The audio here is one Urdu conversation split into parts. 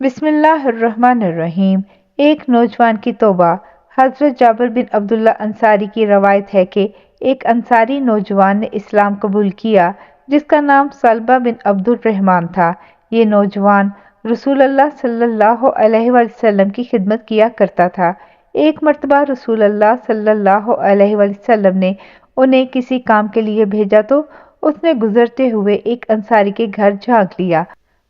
بسم اللہ الرحمن الرحیم۔ ایک نوجوان کی توبہ۔ حضرت جابر بن عبداللہ انصاری کی روایت ہے کہ ایک انصاری نوجوان نے اسلام قبول کیا جس کا نام سلبہ بن عبد الرحمن تھا۔ یہ نوجوان رسول اللہ صلی اللہ علیہ وسلم کی خدمت کیا کرتا تھا۔ ایک مرتبہ رسول اللہ صلی اللہ علیہ وسلم نے انہیں کسی کام کے لیے بھیجا تو اس نے گزرتے ہوئے ایک انصاری کے گھر جھانک لیا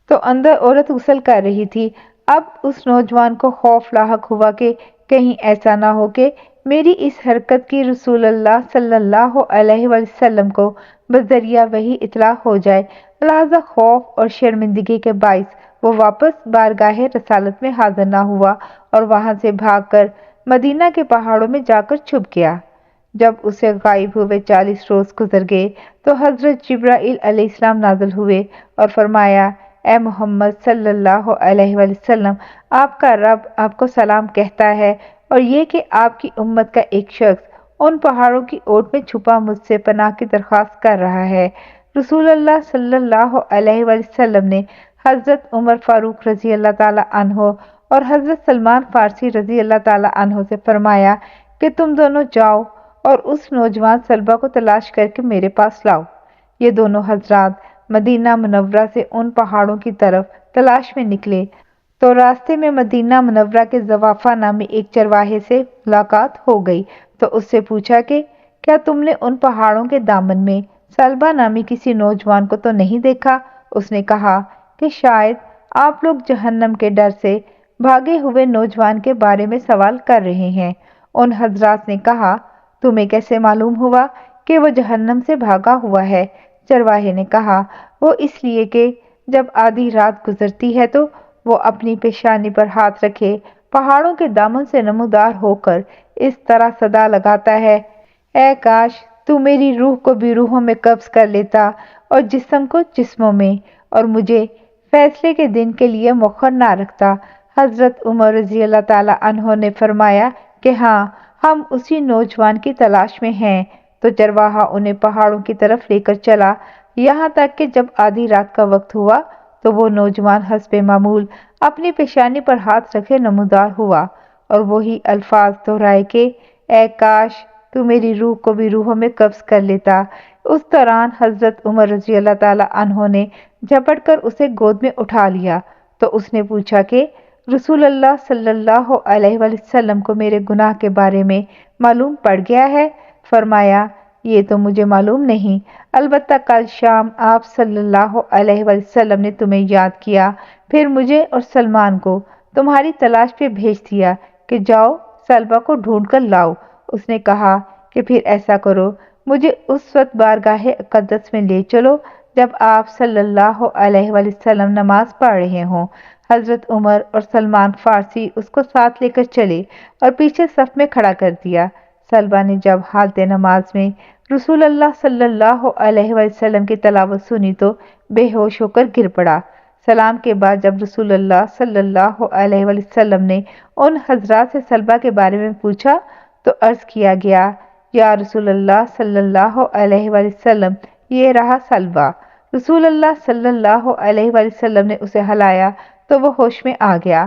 تو اندر عورت غسل کر رہی تھی۔ اب اس نوجوان کو خوف لاحق ہوا کہ کہیں ایسا نہ ہو کہ میری اس حرکت کی رسول اللہ صلی اللہ علیہ وسلم کو بذریعہ وحی اطلاع ہو جائے، لہذا خوف اور شرمندگی کے باعث وہ واپس بارگاہ رسالت میں حاضر نہ ہوا اور وہاں سے بھاگ کر مدینہ کے پہاڑوں میں جا کر چھپ گیا۔ جب اسے غائب ہوئے 40 روز گزر گئے تو حضرت جبرائیل علیہ السلام نازل ہوئے اور فرمایا، اے محمد صلی اللہ علیہ وسلم، آپ کا رب آپ کو سلام کہتا ہے اور یہ کہ آپ کی امت کا ایک شخص ان پہاڑوں کی اوٹ میں چھپا مجھ سے پناہ کی درخواست کر رہا ہے۔ رسول اللہ صلی اللہ علیہ وسلم نے حضرت عمر فاروق رضی اللہ تعالیٰ عنہ اور حضرت سلمان فارسی رضی اللہ تعالیٰ عنہ سے فرمایا کہ تم دونوں جاؤ اور اس نوجوان سلبہ کو تلاش کر کے میرے پاس لاؤ۔ یہ دونوں حضرات مدینہ منورہ سے ان پہاڑوں کی طرف تلاش میں نکلے تو راستے میں مدینہ منورہ کے زوافہ نامی ایک چرواہے سے ملاقات ہو گئی تو اس سے پوچھا کہ کیا تم نے ان پہاڑوں کے دامن میں سلبہ نامی کسی نوجوان کو تو نہیں دیکھا؟ اس نے کہا کہ شاید آپ لوگ جہنم کے ڈر سے بھاگے ہوئے نوجوان کے بارے میں سوال کر رہے ہیں۔ ان حضرات نے کہا، تمہیں کیسے معلوم ہوا کہ وہ جہنم سے بھاگا ہوا ہے؟ چرواہے نے کہا، وہ اس لیے کہ جب آدھی رات گزرتی ہے تو وہ اپنی پیشانی پر ہاتھ رکھے پہاڑوں کے دامن سے نمودار ہو کر اس طرح صدا لگاتا ہے، اے کاش تو میری روح کو بھی روحوں میں قبض کر لیتا اور جسم کو جسموں میں، اور مجھے فیصلے کے دن کے لیے مؤخر نہ رکھتا۔ حضرت عمر رضی اللہ تعالیٰ عنہ نے فرمایا کہ ہاں، ہم اسی نوجوان کی تلاش میں ہیں۔ تو چرواہا انہیں پہاڑوں کی طرف لے کر چلا، یہاں تک کہ جب آدھی رات کا وقت ہوا تو وہ نوجوان حسب معمول اپنی پیشانی پر ہاتھ رکھے نمودار ہوا اور وہی الفاظ دہرائے کہ اے کاش تو میری روح کو بھی روحوں میں قبض کر لیتا۔ اس دوران حضرت عمر رضی اللہ تعالیٰ عنہ نے جھپٹ کر اسے گود میں اٹھا لیا تو اس نے پوچھا کہ رسول اللہ صلی اللہ علیہ وسلم کو میرے گناہ کے بارے میں معلوم پڑ گیا ہے؟ فرمایا، یہ تو مجھے معلوم نہیں، البتہ کل شام آپ صلی اللہ علیہ وسلم نے تمہیں یاد کیا، پھر مجھے اور سلمان کو تمہاری تلاش پہ بھیج دیا کہ جاؤ سلبہ کو ڈھونڈ کر لاؤ۔ اس نے کہا کہ پھر ایسا کرو، مجھے اس وقت بارگاہ اقدس میں لے چلو جب آپ صلی اللہ علیہ وسلم نماز پڑھ رہے ہوں۔ حضرت عمر اور سلمان فارسی اس کو ساتھ لے کر چلے اور پیچھے صف میں کھڑا کر دیا۔ سلبہ نے جب حالت نماز میں رسول اللہ صلی اللہ علیہ وسلم کی تلاوت سنی تو بے ہوش ہو کر گر پڑا۔ سلام کے بعد جب رسول اللہ صلی اللہ علیہ وسلم نے ان حضرات سے سلبہ کے بارے میں پوچھا تو عرض کیا گیا، یا رسول اللہ صلی اللہ علیہ وسلم، یہ رہا سلبہ۔ رسول اللہ صلی اللہ علیہ وسلم نے اسے ہلایا تو وہ ہوش میں آ گیا۔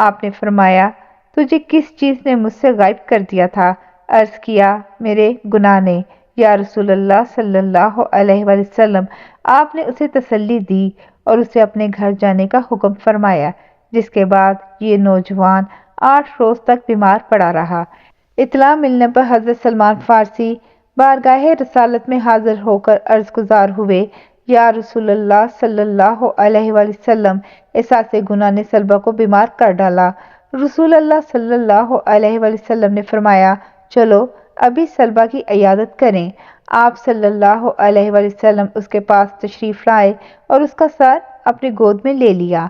آپ نے فرمایا، تجھے کس چیز نے مجھ سے غائب کر دیا تھا؟ عرض کیا، میرے گناہ نے، یا رسول اللہ صلی اللہ علیہ وسلم۔ آپ نے اسے تسلی دی اور اسے اپنے گھر جانے کا حکم فرمایا، جس کے بعد یہ نوجوان 8 روز تک بیمار پڑا رہا۔ اطلاع ملنے پر حضرت سلمان فارسی بارگاہ رسالت میں حاضر ہو کر عرض گزار ہوئے، یا رسول اللہ صلی اللہ علیہ وسلم، احساس گناہ نے سلبہ کو بیمار کر ڈالا۔ رسول اللہ صلی اللہ علیہ وسلم نے فرمایا، چلو ابھی سلبہ کی عیادت کریں۔ آپ صلی اللہ علیہ وسلم اس کے پاس تشریف لائے اور اس کا سر اپنی گود میں لے لیا۔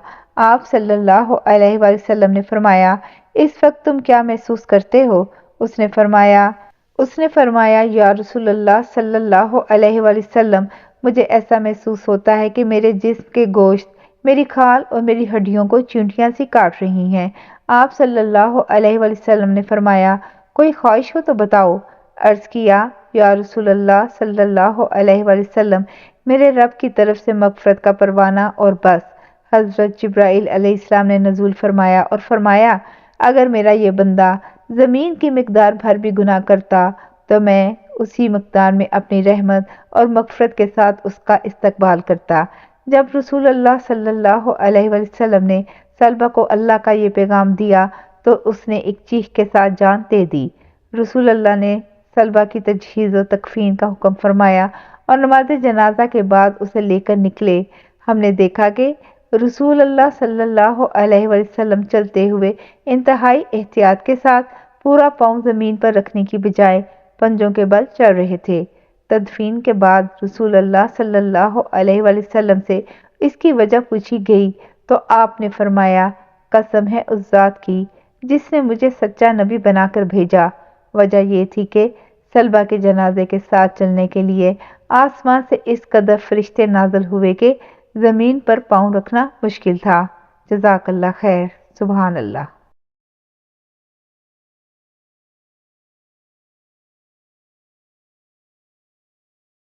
آپ صلی اللہ علیہ وسلم نے فرمایا، اس وقت تم کیا محسوس کرتے ہو؟ اس نے فرمایا، یا رسول اللہ صلی اللہ علیہ وسلم، مجھے ایسا محسوس ہوتا ہے کہ میرے جسم کے گوشت میری کھال اور میری ہڈیوں کو چیونٹیاں سی کاٹ رہی ہیں۔ آپ صلی اللہ علیہ وسلم نے فرمایا، کوئی خواہش ہو تو بتاؤ۔ عرض کیا، یا رسول اللہ صلی اللہ علیہ وسلم، میرے رب کی طرف سے مغفرت کا پروانہ اور بس۔ حضرت جبرائیل علیہ السلام نے نزول فرمایا اور فرمایا اگر میرا یہ بندہ زمین کی مقدار بھر بھی گناہ کرتا تو میں اسی مقدار میں اپنی رحمت اور مغفرت کے ساتھ اس کا استقبال کرتا۔ جب رسول اللہ صلی اللہ علیہ وسلم نے سلبہ کو اللہ کا یہ پیغام دیا تو اس نے ایک چیخ کے ساتھ جان دے دی۔ رسول اللہ نے سلبہ کی تجہیز و تکفین کا حکم فرمایا اور نماز جنازہ کے بعد اسے لے کر نکلے۔ ہم نے دیکھا کہ رسول اللہ صلی اللہ علیہ وسلم چلتے ہوئے انتہائی احتیاط کے ساتھ پورا پاؤں زمین پر رکھنے کی بجائے پنجوں کے بل چل رہے تھے۔ تدفین کے بعد رسول اللہ صلی اللہ علیہ وسلم سے اس کی وجہ پوچھی گئی تو آپ نے فرمایا قسم ہے اس ذات کی جس نے مجھے سچا نبی بنا کر بھیجا، وجہ یہ تھی کہ سلبہ کے جنازے کے ساتھ چلنے کے لیے آسمان سے اس قدر فرشتے نازل ہوئے کہ زمین پر پاؤں رکھنا مشکل تھا۔ جزاک اللہ خیر۔ سبحان اللہ۔